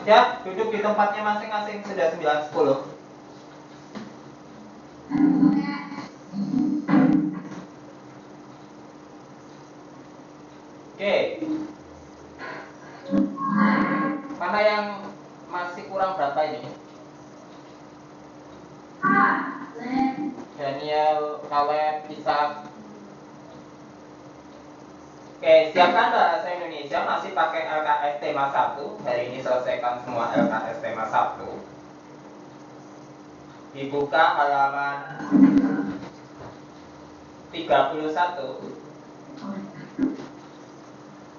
Ya, duduk di tempatnya masing-masing. Sudah 9.10. Oke. Mana yang masih kurang berapa ini? Daniel, Caleb, Ishak. Oke, siapkan bahasa Indonesia masih pakai LKS tema 1. Hari ini selesaikan semua LKS tema 1. Dibuka halaman 31.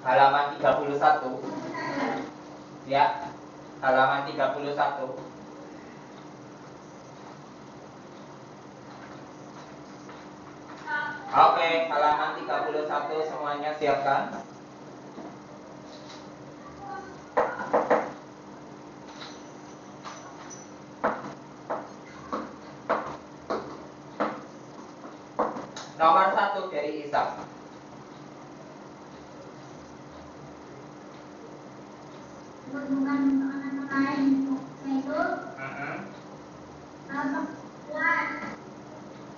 Halaman 31. Ya, halaman 31. Oke, halaman 31 semuanya siapkan. Nomor 1 dari Ishak.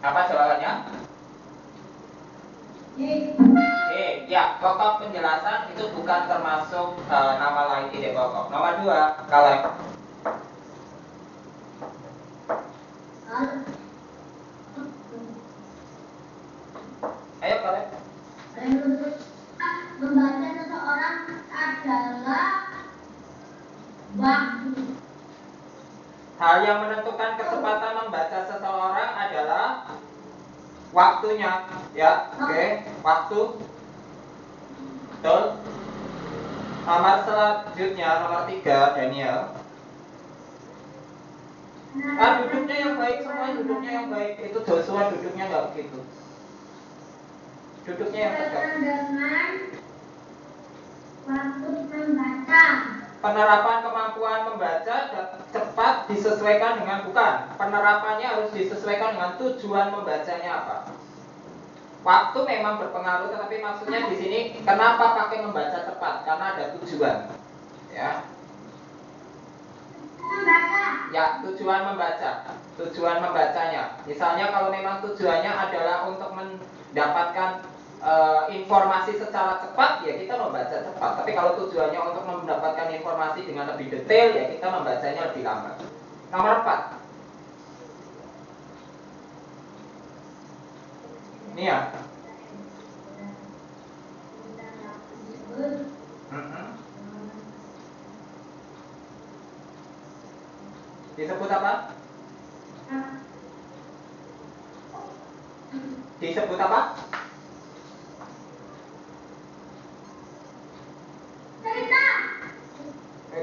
Apa jawabannya? Ya, pokok penjelasan itu bukan termasuk nama lain ide pokok. Nomor 2, Caleb. Ayo Caleb. Membaca seseorang adalah waktu. Hal yang menentukan kecepatan membaca seseorang adalah waktunya, ya. Oke, waktu. Betul. Nomor selanjutnya, nomor 3, Daniel. Duduknya yang baik, semua duduknya yang baik. Itu Joshua duduknya nggak begitu. Duduknya yang tegak. Dengan waktu membaca. Penerapan kemampuan membaca cepat disesuaikan dengan bukan. Penerapannya harus disesuaikan dengan tujuan membacanya apa. Waktu memang berpengaruh, tetapi maksudnya di sini kenapa pakai membaca cepat? Karena ada tujuan. Ya. Ya, tujuan membaca. Tujuan membacanya. Misalnya kalau memang tujuannya adalah untuk mendapatkan informasi secara cepat, ya kita membaca cepat. Tapi kalau tujuannya untuk mendapatkan informasi dengan lebih detail, ya kita membacanya lebih lambat. Nomor 4. Ini ya. Disebut apa? Disebut apa?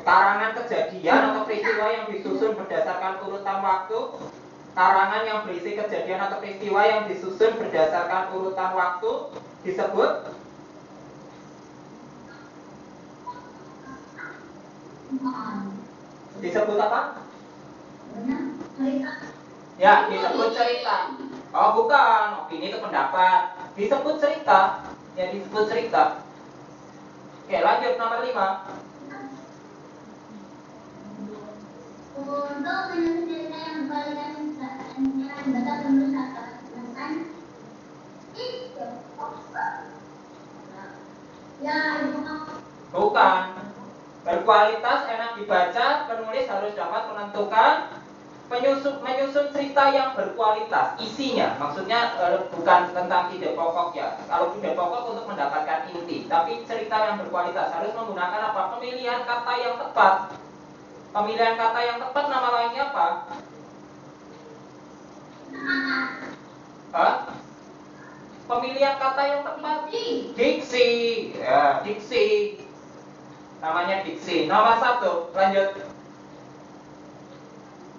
Karangan kejadian atau peristiwa yang disusun berdasarkan urutan waktu. Karangan yang berisi kejadian atau peristiwa yang disusun berdasarkan urutan waktu disebut apa? Ya, disebut cerita. Oh bukan, opini itu pendapat. Disebut cerita. Ya, disebut cerita. Oke, lanjut nomor 5. Untuk menyusun cerita yang berkualitas yang dapat menulis atau menjelaskan itu. Ya, Bukan. Berkualitas enak dibaca, penulis harus dapat menentukan menyusun cerita yang berkualitas, isinya. Maksudnya bukan tentang ide pokok ya. Kalau ide pokok untuk mendapatkan inti, tapi cerita yang berkualitas harus menggunakan apa? Pemilihan kata yang tepat. Pemilihan kata yang tepat nama lainnya apa? Pemilihan kata yang tepat. Diksi. Ya, diksi. Namanya diksi. Nomor 1, lanjut.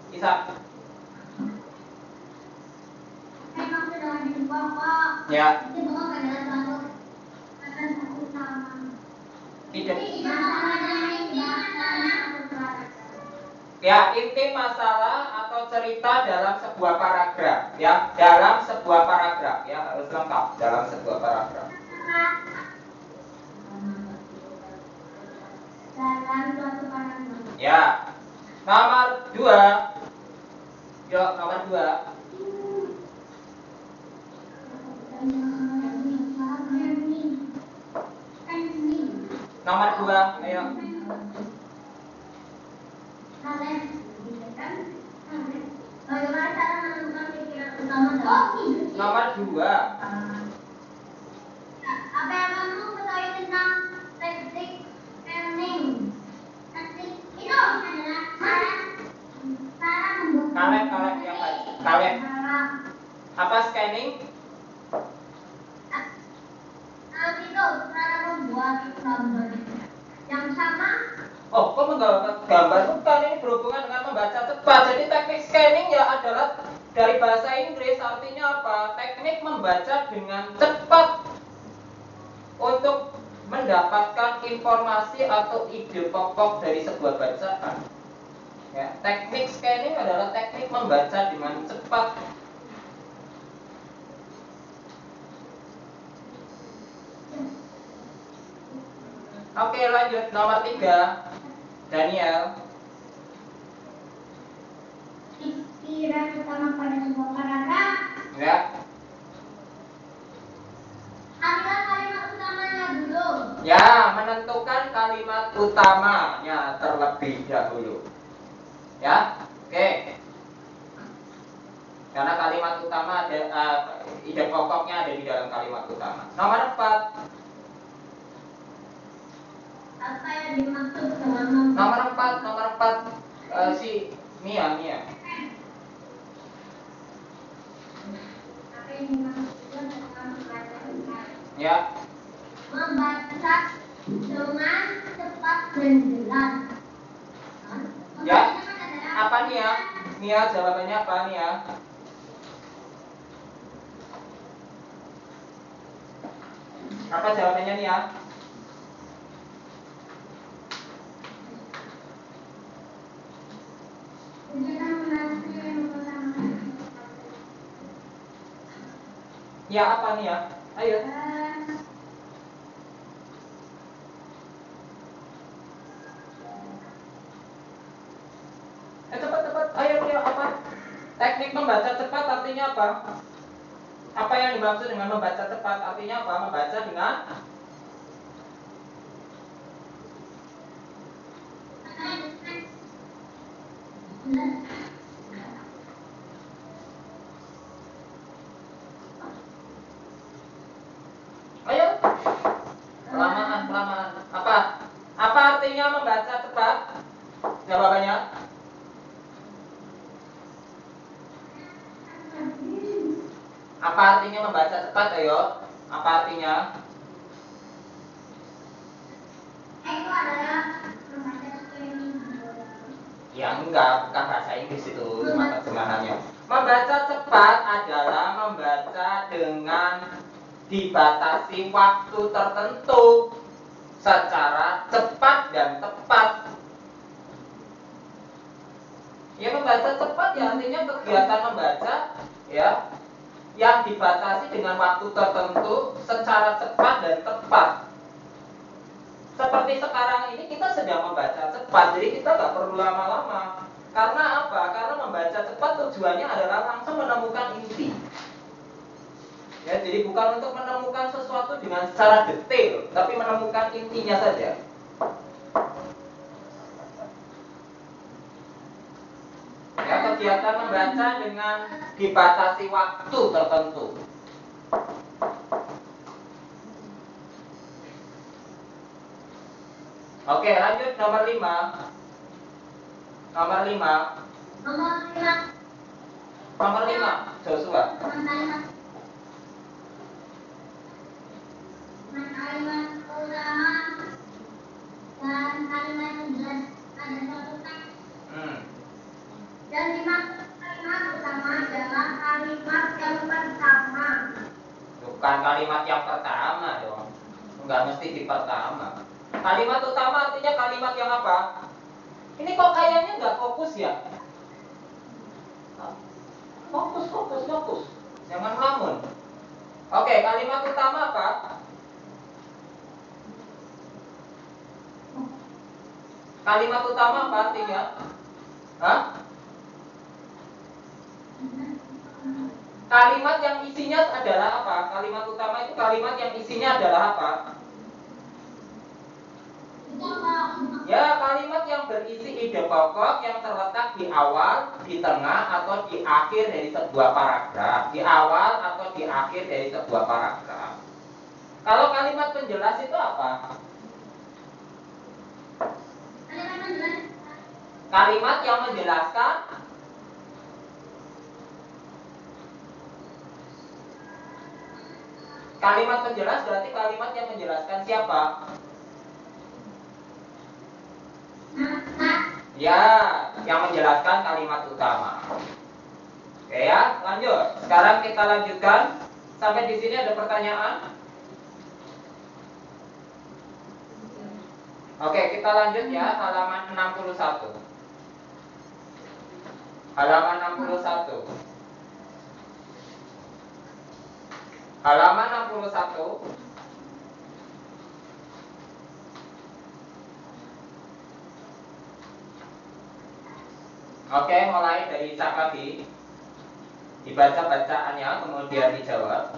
Isa. Ya. Ya, inti masalah atau cerita dalam sebuah paragraf, ya, dalam sebuah paragraf, ya, harus lengkap dalam sebuah paragraf. dalam suatu paragraf. Ya. Nomor 2. Yuk, nomor 2. Nomor 2, ayo. Bagaimana cara menentukan pikiran utama dalam hidup? Nomor 2. Apa yang kamu ketahui tentang teknik scanning? Teknik itu adalah cara membuat Kaleb yang baca. Kaleb. Apa scanning? Itu cara membuat gambar yang sama. Oh, kok menggambar bukan, ini berhubungan dengan membaca cepat. Jadi teknik scanning ya adalah dari bahasa Inggris, artinya apa? Teknik membaca dengan cepat untuk mendapatkan informasi atau ide pokok dari sebuah bacaan. Ya, teknik scanning adalah teknik membaca dengan cepat. Oke, lanjut nomor 3. Daniel. Pikiran utama pada sebuah paragraf. Ya. Ambil kalimat utamanya dulu. Ya, menentukan kalimat utamanya terlebih dahulu. Ya, oke. Karena kalimat utama ada ide pokoknya ada di dalam kalimat utama. Nomor 4. Apa yang dimaksud dengan Nomor 4 si Mia. apa yang dimaksud dengan membaca? Ya. Membaca dengan cepat dan jelas. Ya. Apa nih ya? Mia, jawabannya apa nih ya? Apa jawabannya nih ya? Ya, apa nih ya? Ayo. Cepat. Ayo, apa? Teknik membaca cepat artinya apa? Apa yang dimaksud dengan membaca cepat? Artinya apa? Membaca dengan ayo. Kelamaan. Apa artinya membaca cepat? Jawabannya? Apa artinya membaca cepat, ayo? Apa artinya? Itu adalah membaca scanning. Ya enggak, bukan bahasa Inggris itu cuma terjemahannya. Membaca cepat adalah membaca dengan dibatasi waktu tertentu secara cepat dan tepat. Ya, membaca cepat ya artinya kegiatan membaca ya yang dibatasi dengan waktu tertentu secara cepat dan tepat. Seperti sekarang ini kita sedang membaca cepat, jadi kita nggak perlu lama-lama. Karena apa? Karena membaca cepat tujuannya adalah langsung menemukan inti. Ya, jadi bukan untuk menemukan sesuatu dengan secara detail, tapi menemukan intinya saja. Ya, kegiatan membaca dengan dibatasi waktu tertentu. Oke, lanjut nomor 5. Nomor 5, Joshua. Kalimat utama dan kalimat yang jelas ada suatu teks. Dan dimaksud kalimat utama adalah kalimat yang pertama. Bukan kalimat yang pertama dong. Enggak mesti di pertama. Kalimat utama artinya kalimat yang apa? Ini kok kayaknya nggak fokus ya? Fokus. Jangan melamun. Oke, kalimat utama apa? Kalimat utama apa artinya? Hah? Kalimat yang isinya adalah apa? Kalimat utama itu kalimat yang isinya adalah apa? Ya, kalimat yang berisi ide pokok yang terletak di awal, di tengah, atau di akhir dari sebuah paragraf. Di awal atau di akhir dari sebuah paragraf. Kalau kalimat penjelas itu apa? Kalimat yang menjelaskan. Kalimat penjelas berarti kalimat yang menjelaskan siapa? Ya, yang menjelaskan kalimat utama. Oke ya, lanjut. Sekarang kita lanjutkan. Sampai di sini ada pertanyaan? Oke, kita lanjut ya, halaman 61. Halaman 61. Halaman 61. Oke, mulai dari Sakati. Dibaca bacaannya, kemudian dijawab.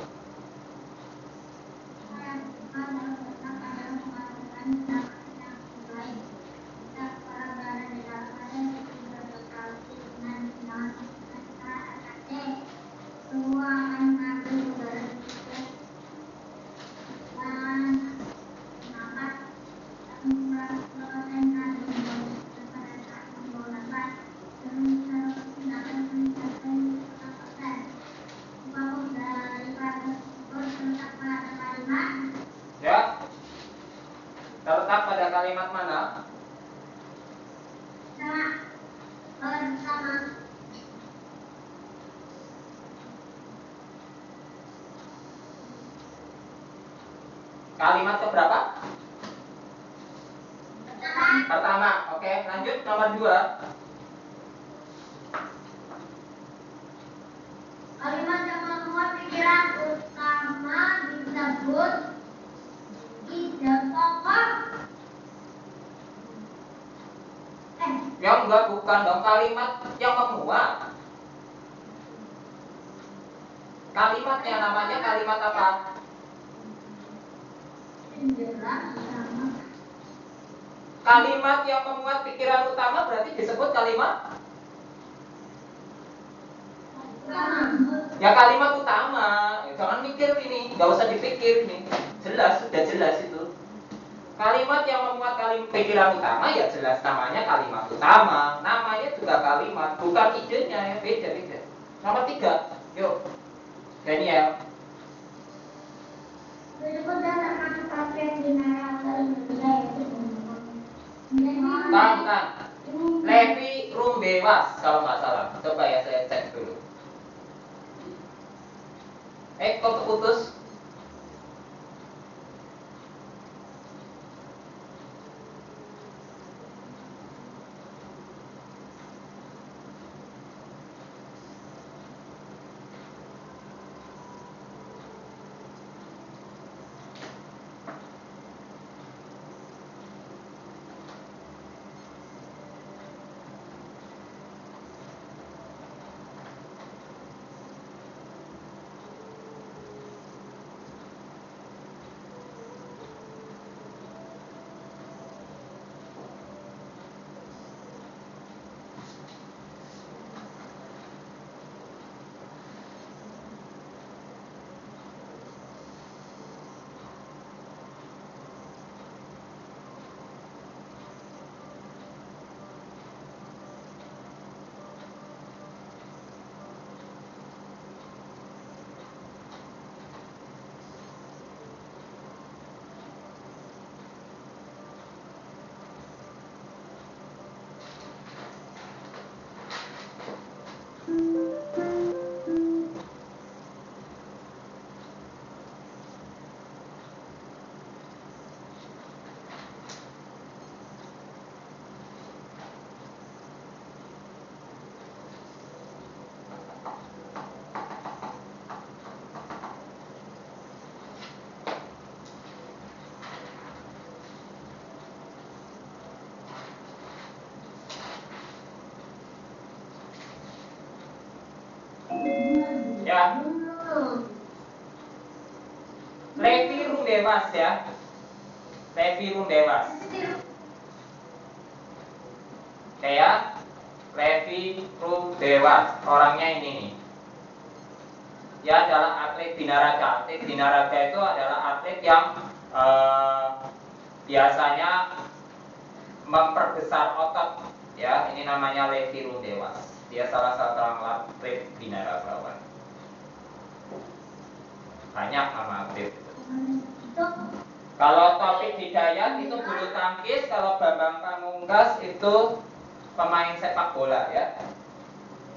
Ya, terletak pada kalimat mana? Kalimat keberapa? Pertama. Oke, lanjut nomor 2. Kalimat yang memuat pikiran utama disebut ide pokok. Ya enggak, bukan dong. Kalimat yang memuat. Kalimatnya namanya kalimat apa? Kalimat yang memuat pikiran utama berarti disebut kalimat? Ya kalimat utama. Jangan mikir ini, nggak usah dipikir ini. Jelas, sudah jelas itu. Kalimat yang memuat pikiran utama ya jelas namanya kalimat utama. Namanya juga kalimat, bukan idenya ya, beda-beda. Nomor 3, yuk. Daniel. Bukan. Levi Rumbewas kalau nggak salah. Coba ya saya cek dulu. Kok keputus? Ya. Levi Dewas ya. Levi Dewas. Oke ya. Levi Dewas. Orangnya ini nih. Dia adalah atlet binaraga. Atlet binaraga itu adalah atlet yang biasanya memperbesar otot. Ya, ini namanya Levi Dewas. Dia salah satu orang atlet binaragawan. Banyak nama atlet. Kalau Taufik Hidayat itu bulu tangkis, kalau Bambang Pamungkas itu pemain sepak bola ya.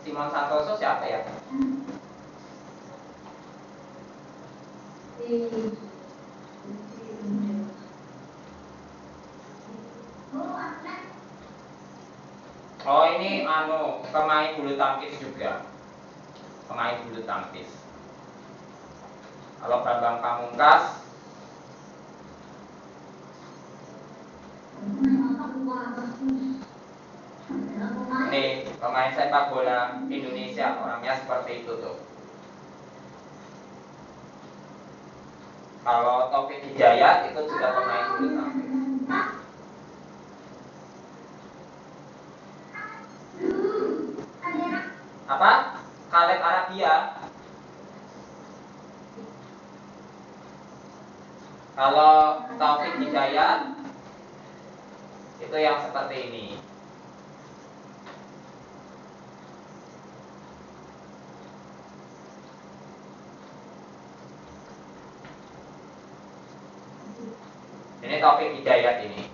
Simon Santoso siapa ya? Oh ini pemain bulu tangkis juga. Pemain bulu tangkis. Kalau Bambang Pamungkas ini pemain sepak bola Indonesia, orangnya seperti itu tuh. Kalau Taufik Hidayat itu juga pemain bulu tangkis. Apa? Khaled Arabia. Kalau Taufik Hidayat itu yang seperti ini. Ini Taufik Hidayat ini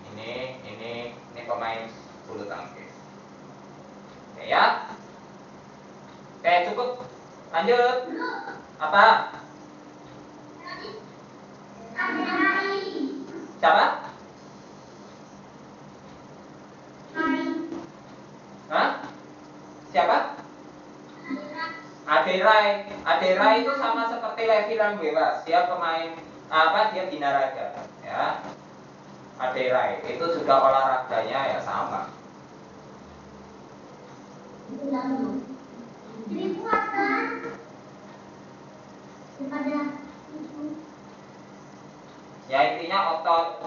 pemain bulu tangkis. Oke ya. Oke cukup. Lanjut. Apa? Siapa? Hah? Siapa? Aderai itu sama seperti Levi Dewas. Dia pemain dia binaraga ya. Aderai itu juga olahraganya ya sama. Jadi kuat kan? Ya intinya otot,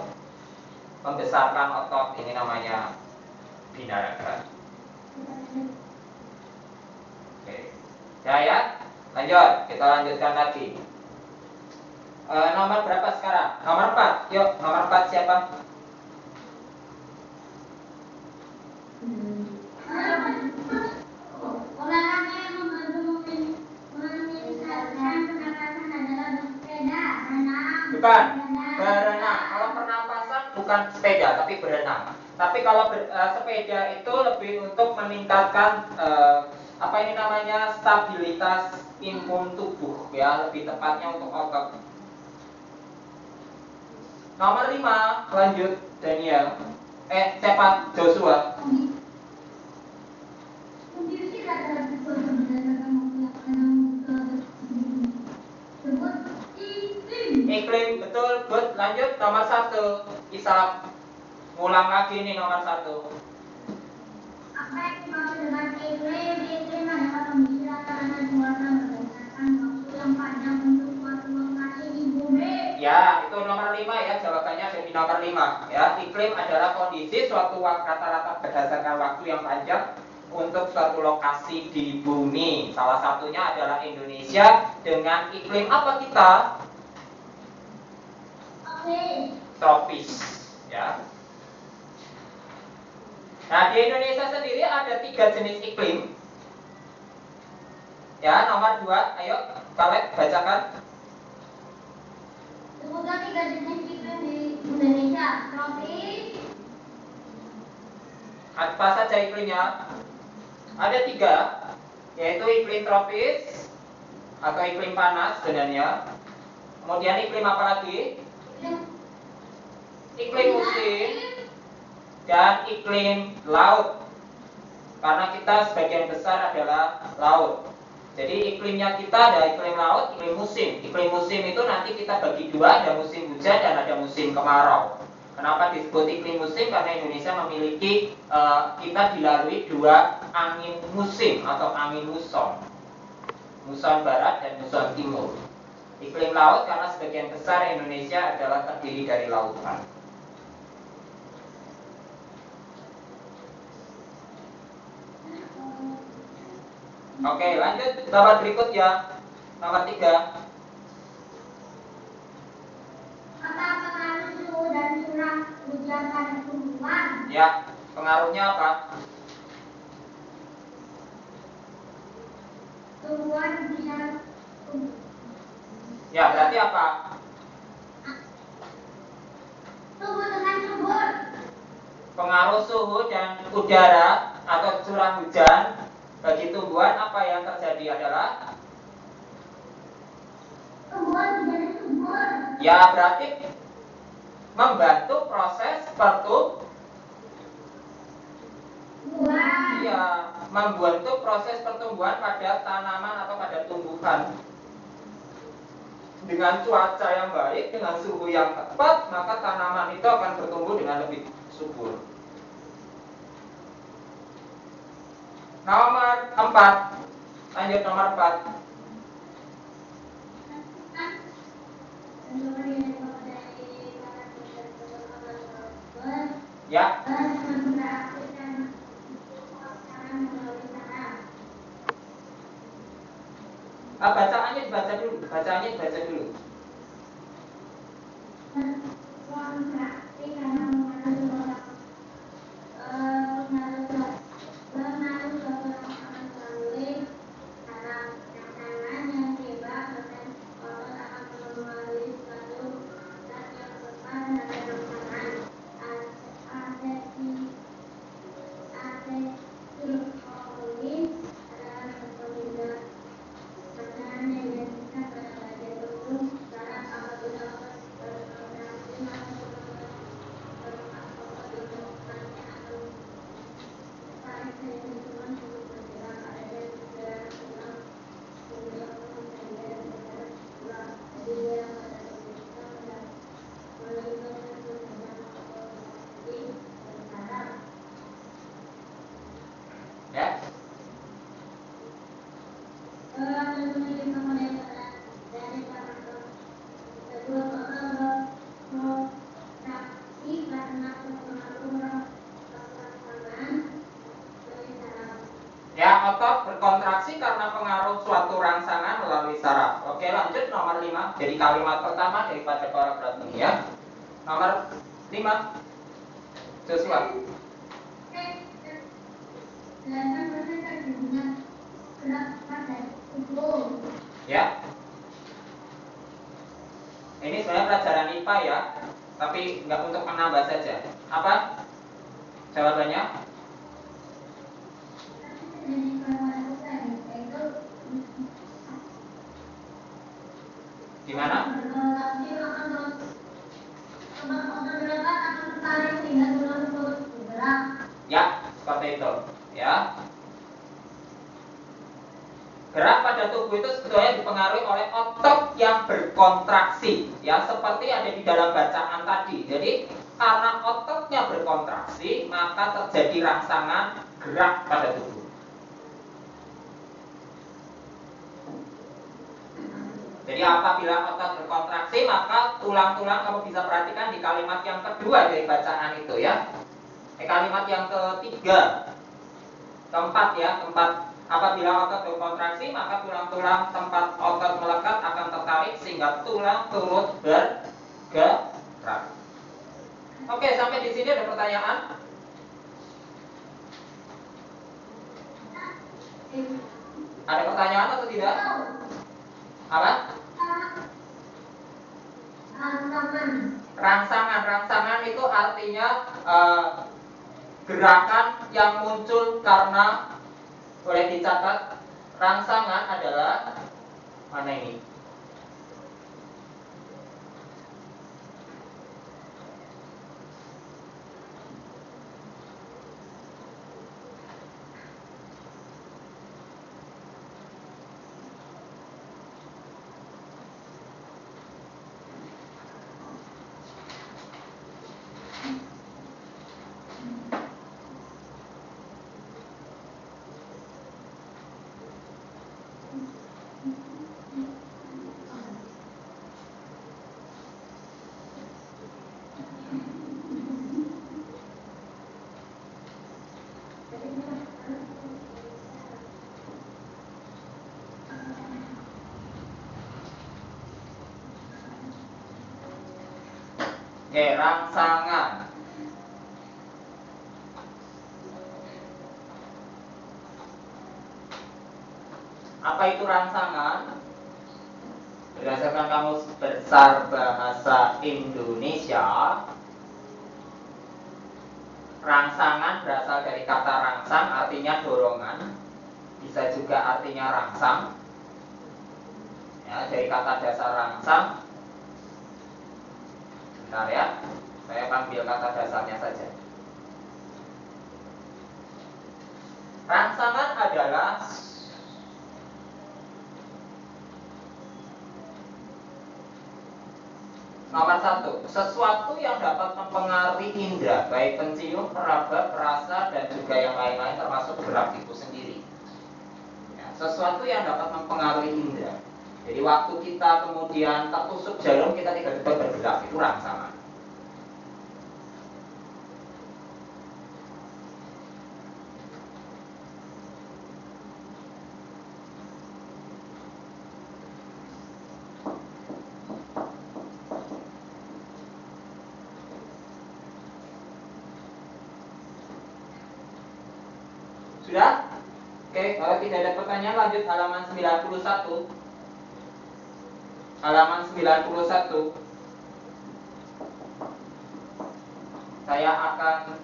membesarkan otot, ini namanya binaraga. Oke. Ya, lanjut, kita lanjutkan lagi. Nomor berapa sekarang? Nomor 4. Yuk, nomor 4 siapa? Olahraga yang membantu meningkatkan pernapasan adalah bersepeda, berenang. Bukan, berenang. Kalau pernapasan bukan sepeda, tapi berenang. Tapi kalau sepeda itu lebih untuk meningkatkan stabilitas imun tubuh ya, lebih tepatnya untuk otot. Nomor 5, lanjut Daniel. Cepat Joshua. Iklim, betul, good. Lanjut nomor 1, Ishak. Ulang lagi nih nomor 1. Apa yang dimaksud dengan iklim? Iklim adalah kondisi rata-rata cuaca berdasarkan waktu yang panjang untuk suatu lokasi di bumi. Ya, itu nomor 5 ya, jawabannya ada di nomor 5 ya. Iklim adalah kondisi suatu rata-rata berdasarkan waktu yang panjang untuk suatu lokasi di bumi. Salah satunya adalah Indonesia dengan iklim apa kita? Tropis ya. Nah, di Indonesia sendiri ada 3 jenis iklim. Ya, nomor 2, ayo Khaled bacakan. Sebutkan 3 jenis iklim di Indonesia. Tropis. Apa saja iklimnya? Ada 3, yaitu iklim tropis atau iklim panas sebenarnya. Kemudian iklim apa lagi? Iklim musim dan iklim laut. Karena kita sebagian besar adalah laut. Jadi iklimnya kita ada iklim laut, iklim musim. Iklim musim itu nanti kita bagi 2, ada musim hujan dan ada musim kemarau. Kenapa disebut iklim musim? Karena Indonesia memiliki kita dilalui 2 angin musim atau angin muson. muson barat dan muson timur. Iklim laut karena sebagian besar Indonesia adalah terdiri dari lautan. Oke, lanjut nomor berikut ya. Nomor 3. Apa pengaruh suhu dan curah hujan pada tumbuhan? Ya, pengaruhnya apa? Tumbuhan bisa tumbuh. Ya, berarti apa? Tumbuh dengan subur. Pengaruh suhu dan udara atau curah hujan bagi tumbuhan apa yang terjadi adalah Tumbuhan menjadi subur. ya berarti membantu proses pertumbuhan. Iya, membantu proses pertumbuhan pada tanaman atau pada tumbuhan. Dengan cuaca yang baik, dengan suhu yang tepat, maka tanaman itu akan bertumbuh dengan lebih subur. Nomor 4. Lanjut nomor 4. Ya. Bacaannya dibaca dulu. Ya. Ya, otot berkontraksi karena pengaruh suatu rangsangan melalui saraf. Oke, lanjut nomor 5. Jadi kalimat pertama daripada paragraf ini ya. Nomor 5. Joshua. Ya. Ini sebenarnya pelajaran IPA ya, tapi nggak untuk menambah saja. Apa jawabannya? Gimana? Ya, seperti itu. Ya. Gerak pada tubuh itu sebetulnya dipengaruhi oleh otot yang berkontraksi, ya seperti ada di dalam bacaan tadi. Jadi karena ototnya berkontraksi, maka terjadi rangsangan gerak pada tubuh. Jadi apabila otot berkontraksi, maka tulang-tulang kamu bisa perhatikan di kalimat yang kedua dari bacaan itu ya. Kalimat yang ketiga, keempat ya, keempat. Apabila otot berkontraksi, maka tulang-tulang tempat otot melekat akan tertarik sehingga tulang turut bergerak. Oke, sampai di sini ada pertanyaan? Ada pertanyaan atau tidak? Apa? Rangsangan itu artinya gerakan yang muncul karena, boleh dicatat, rangsangan adalah mana ini? Oke, rangsangan. Apa itu rangsangan? Berdasarkan Kamus Besar Bahasa Indonesia, rangsangan berasal dari kata rangsang, artinya dorongan. Bisa juga artinya rangsang. Ya, dari kata dasar rangsang. Bentar ya, saya panggil kata dasarnya saja. Rangsangan adalah nomor satu, sesuatu yang dapat mempengaruhi indera, baik pencium, peraba, perasa, dan juga yang lain-lain termasuk gerak itu sendiri. Ya, sesuatu yang dapat mempengaruhi indera. Jadi waktu kita kemudian tertusuk jarum, kita tiba-tiba bergerak, itu rangsangan. Sudah? Oke, kalau tidak ada pertanyaan lanjut halaman 91. Halaman 91. Saya akan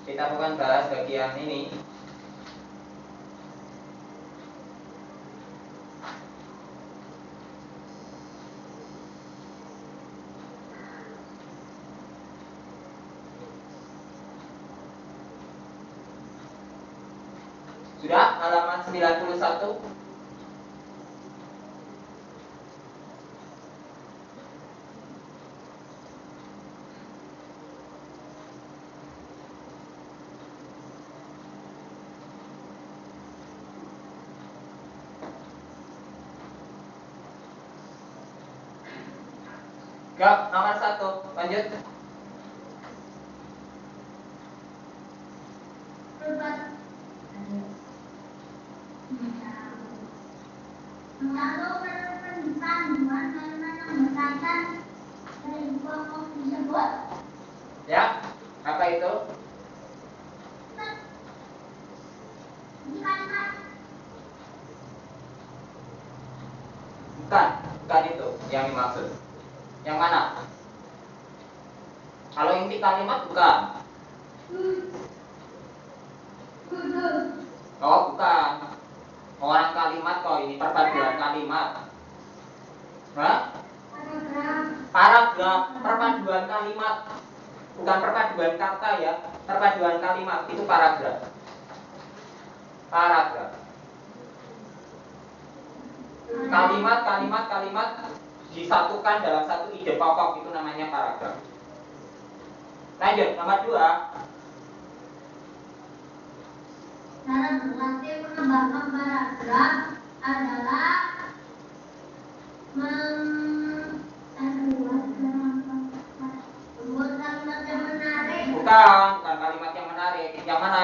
kita bukan bahas bagian ini. Sudah? Halaman 91. Ya, nomor 1. Lanjut. Ya, apa itu? Bukan itu yang dimaksud. Yang mana? Kalau inti kalimat bukan. Oh, bukan. Orang kalimat kok ini, perpaduan kalimat. Hah? Paragraf, perpaduan kalimat. Bukan perpaduan kata ya, perpaduan kalimat itu paragraf. Paragraf. Kalimat disatukan dalam satu ide pokok, itu namanya paragraf. Lanjut, nomor 2. Cara berlatih mengembangkan paragraf adalah membuat kalimat yang menarik. Bukan kalimat yang menarik. Yang mana?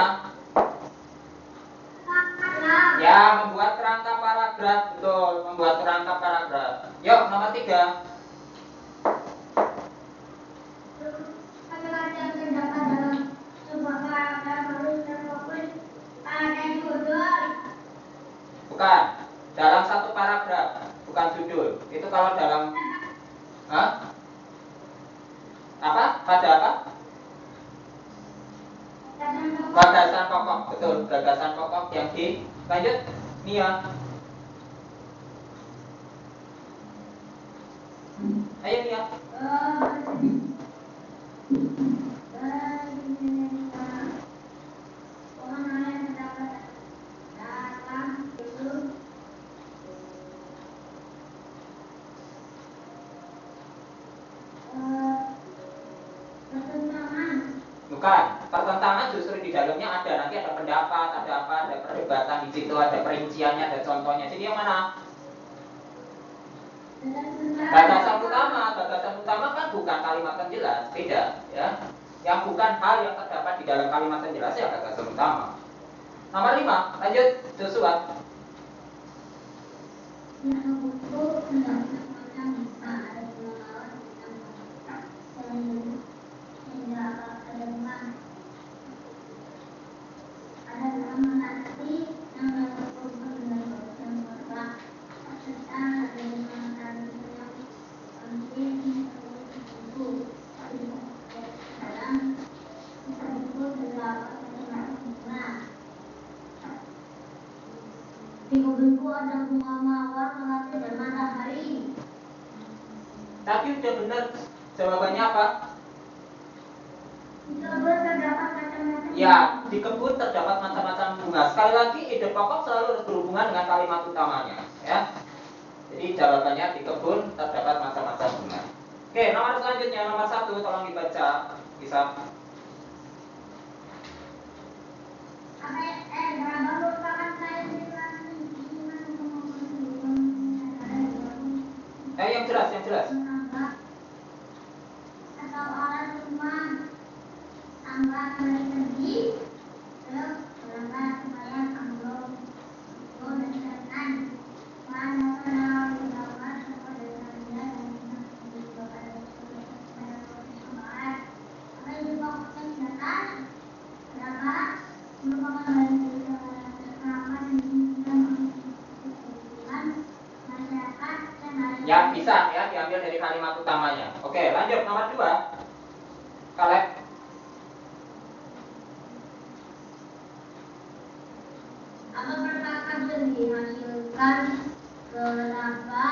Paragraf. Ya, membuat kerangka paragraf. Betul, membuat kerangka paragraf. Yuk, nomor 3. Kalimat yang terdapat dalam sebuah paragraf harus terfokus pada judul. Bukan. Dalam satu paragraf, bukan judul. Itu kalau dalam apa? Pada apa? Gagasan pokok. Betul, gagasan pokok yang di. Lanjut, Nia. Ayo Nia. Bukan, pertentangan justru di dalamnya ada, nanti ada pendapat, ada apa, ada perdebatan di situ, ada perinciannya, ada contohnya. Jadi yang mana? Gagasan utama kan bukan kalimat penjelas, beda ya. Yang bukan hal yang terdapat di dalam kalimat penjelas ya gagasan utama. Nomor 5, lanjut Joshua. macam bisa ada pengenalan sehingga ada bunga menanti yang dapat berhubungan dengan kehidupan keluarga serta ada menanti yang penting itu dalam buku terdapat bunga. Di mobilku ada bunga mawar, melati, dan matahari. Tadi udah benar. Jawabannya apa? Di kebun terdapat macam-macam. Ya, di kebun terdapat macam-macam bunga. Sekali lagi, ide pokok selalu harus berhubungan dengan kalimat utamanya. Ya. Jadi jawabannya di kebun terdapat macam-macam bunga. Oke, nomor selanjutnya, nomor 1, tolong dibaca. Bisa. Berapa merupakan sains Yang jelas, yang jelas. atau alat rumah tambah dari kendi ke perangkat supaya ambrol dan setan bahan nasional digambar sebuah dari karya dan dibuat pada proses pembahasan apa itu pokoknya jelas berapa merupakan dari kerama dan kemudian kebutuhan masyarakat dan hari Ya, bisa ya diambil dari kalimat utamanya. Oke, lanjut nomor 2. Kaleb. apa perkakas yang dihasilkan berapa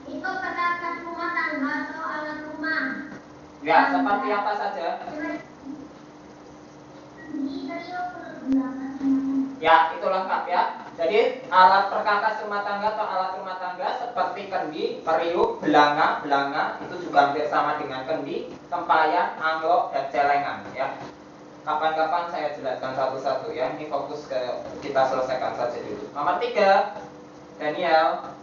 itu perkakas rumah tangga atau alat rumah Ya, seperti apa saja? Ya, itu lengkap ya. Jadi alat perkakas rumah tangga atau alat rumah tangga seperti kendi, periuk, belanga itu juga hampir sama dengan kendi, tempayan, anglok, dan celengan ya. Kapan-kapan saya jelaskan satu-satu ya. Ini fokus ke kita selesaikan saja dulu. Nomor 3, Daniel.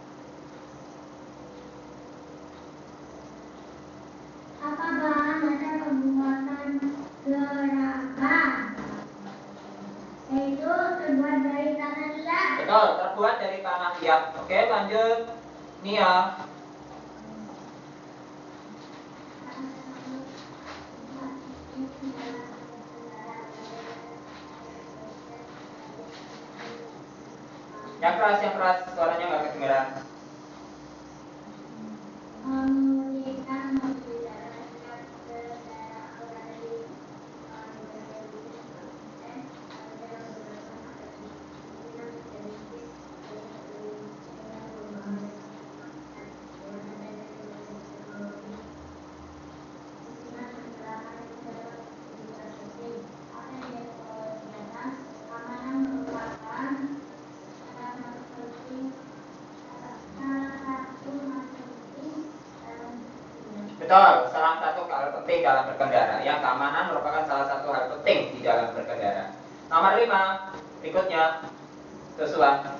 apa bahan dasar pembuatan gerakan yaitu terbuat dari tanah liat. Betul, terbuat dari tanah liat. Oke, lanjut. Nia. Yang keras, suaranya nggak kedengeran. Memulihkan udara segar ke daerah dari Betul, salah satu hal penting dalam berkendara. Yang keamanan merupakan salah satu hal penting di dalam berkendara. Nomor 5, berikutnya, Joshua.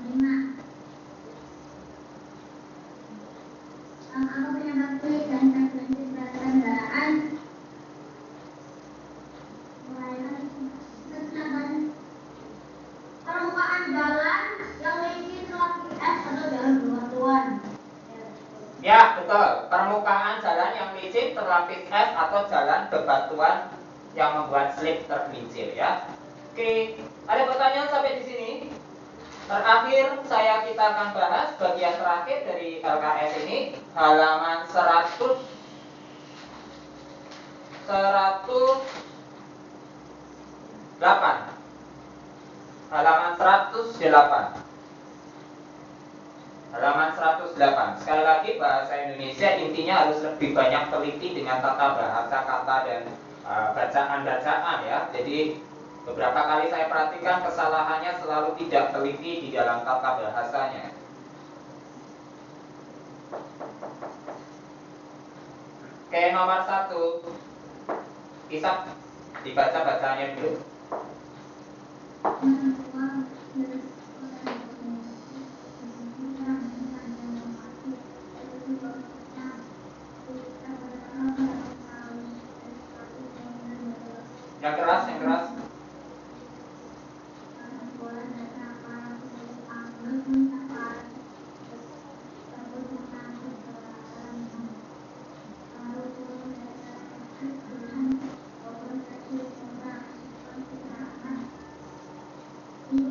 5. Apa penyebab sulit dan frekuensi kendaraan? Permukaan jalan yang licin selapis es atau jalan berbatuan. Ya, betul. Permukaan jalan yang licin terlapis es atau jalan bebatuan yang membuat slip tergelincir ya. Oke, ada pertanyaan sampai di sini? Terakhir kita akan bahas bagian terakhir dari LKS ini, halaman 108. Halaman 108. Halaman 108. Sekali lagi bahasa Indonesia intinya harus lebih banyak teliti dengan tata bahasa kata dan bacaan-bacaan ya. Jadi beberapa kali saya perhatikan kesalahannya selalu tidak teliti di dalam tata bahasanya. Oke, nomor 1. Kisah dibaca bacanya dulu. Yang keras. Ya.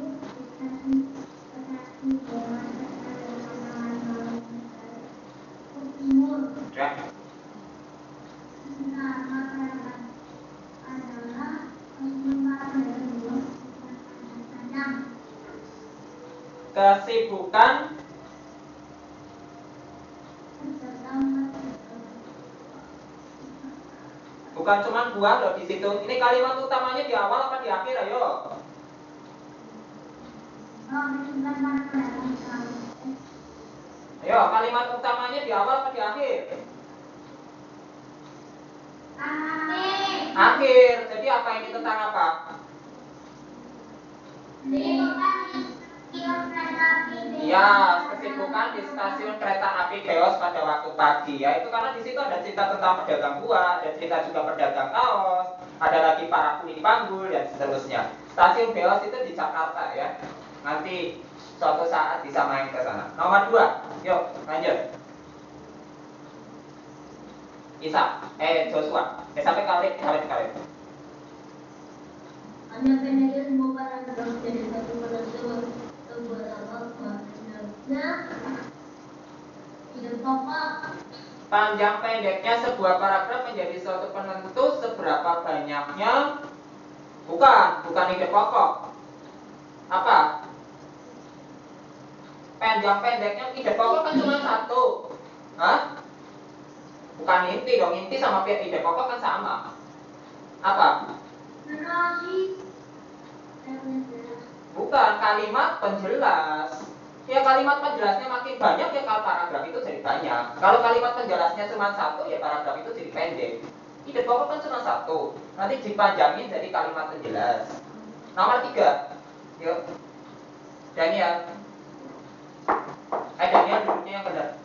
Kesibukan bukan cuma buah loh di situ. Ini kalimat utamanya di awal apa di akhir, ayo? Ayo, kalimat utamanya di awal apa di akhir? Akhir. Jadi apa ini tentang apa? Ya, kesibukan di stasiun kereta api Keos pada waktu pagi ya. Itu karena di situ ada cerita tentang pedagang buah, ada cerita juga pedagang kaos, ada lagi para kuli panggul dan seterusnya. Stasiun Keos itu di Jakarta ya. Nanti suatu saat bisa main ke sana. Nomor 2, yuk lanjut. Joshua. Sampai kali. Hanya pendeknya semua paragraf jadi satu paragraf tidak pokok. Panjang pendeknya sebuah paragraf menjadi suatu penentu seberapa banyaknya. Bukan ide pokok. Apa? Panjang pendeknya ide pokok kan cuma satu. Hah? Bukan inti dong, inti sama ide pokok kan sama. Apa? Bukan, kalimat penjelas. Ya kalimat penjelasnya makin banyak ya kalau paragraf itu jadi banyak. Kalau kalimat penjelasnya cuma satu ya paragraf itu jadi pendek. Ide pokok kan cuma satu. Nanti dipanjangin jadi kalimat penjelas. Nomor 3. Yuk. Daniel. Daniel duduknya yang benar.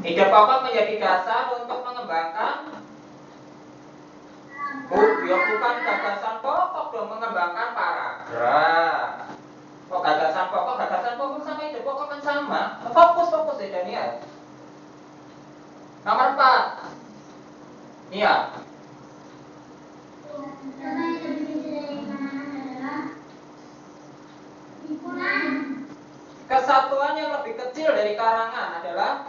Ide pokok menjadi dasar untuk mengembangkan bukan gagasan pokok dong, mengembangkan paragraf. Kok gagasan pokok sama ide pokok kan sama. Fokus ya Daniel. Nomor 4. Iya. Kesatuan yang lebih kecil dari karangan adalah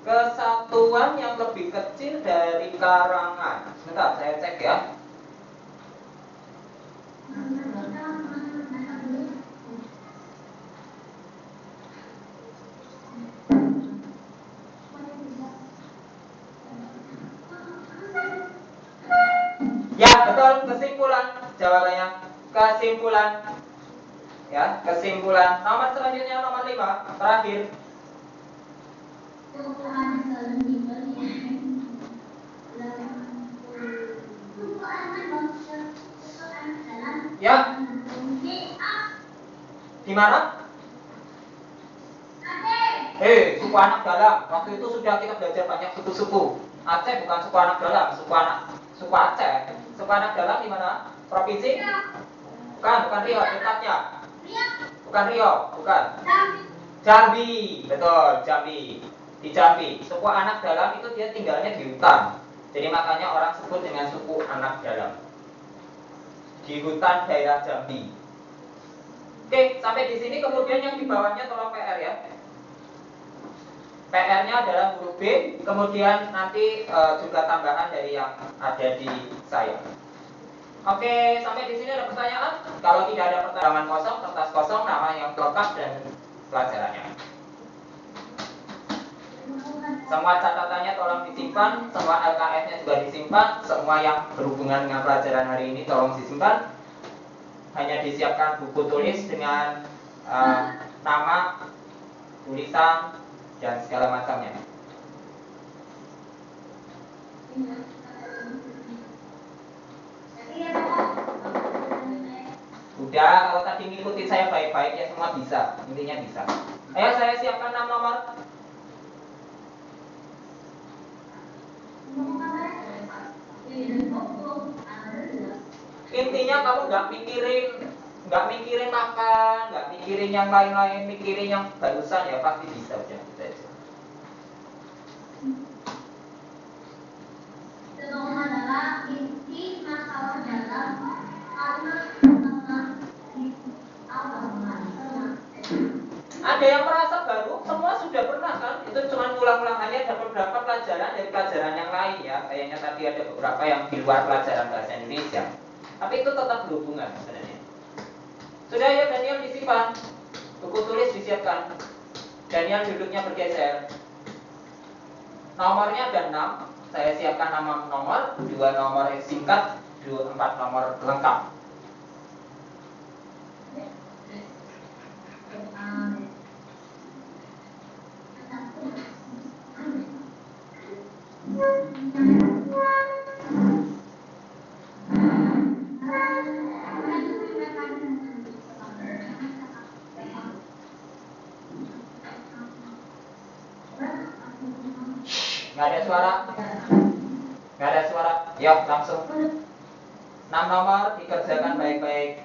kesatuan yang lebih kecil dari karangan. Sebentar, saya cek ya. Ya, betul, kesimpulan. Jawabannya kesimpulan. Ya, kesimpulan. Nomor selanjutnya nomor 5, terakhir. Ya. Di mana? Suku anak dalam. Waktu itu sudah kita belajar banyak suku-suku. Aceh bukan suku anak dalam, suku Aceh. Suku anak dalam di mana? Provinsi? Bukan Riau, dekatnya. Bukan Riau, bukan. Jambi, betul, Jambi. Di Jambi, suku anak dalam itu dia tinggalnya di hutan. Jadi makanya orang sebut dengan suku anak dalam. Di hutan daerah Jambi. Oke, sampai di sini kemudian yang di bawahnya tolong PR ya. PR-nya adalah huruf B, kemudian nanti juga tambahan dari yang ada di saya. Oke, sampai di sini ada pertanyaan? Kalau tidak ada pertanyaan kosong, kertas kosong, nama yang lengkap dan pelajarannya. Semua catatannya tolong disimpan, semua LKS-nya juga disimpan, semua yang berhubungan dengan pelajaran hari ini tolong disimpan. Hanya disiapkan buku tulis dengan nama, tulisan, dan segala macamnya. Udah, kalau tadi ngikutin saya baik-baik ya semua bisa, intinya bisa. Ayo saya siapkan 6 nomor. Intinya kamu nggak mikirin makan, nggak mikirin yang lain-lain, mikirin yang barusan, ya pasti bisa udah gitu aja. Kedua adalah inti masalah dalam Ada yang merasa baru, semua sudah pernah kan? Itu cuma ulang-ulang, hanya dapat beberapa pelajaran dari pelajaran yang lain ya. Kayaknya tadi ada beberapa yang di luar pelajaran bahasa Indonesia. Tapi itu tetap berhubungan sebenarnya. Sudah ya, Daniel disimpan. Buku tulis disiapkan. Daniel duduknya bergeser. Nomornya ada 6. Saya siapkan nama nomor, 2 nomor singkat, 4 nomor lengkap. Nggak ada suara? Nggak ada suara? Yuk, langsung. 6 nomor dikerjakan baik-baik.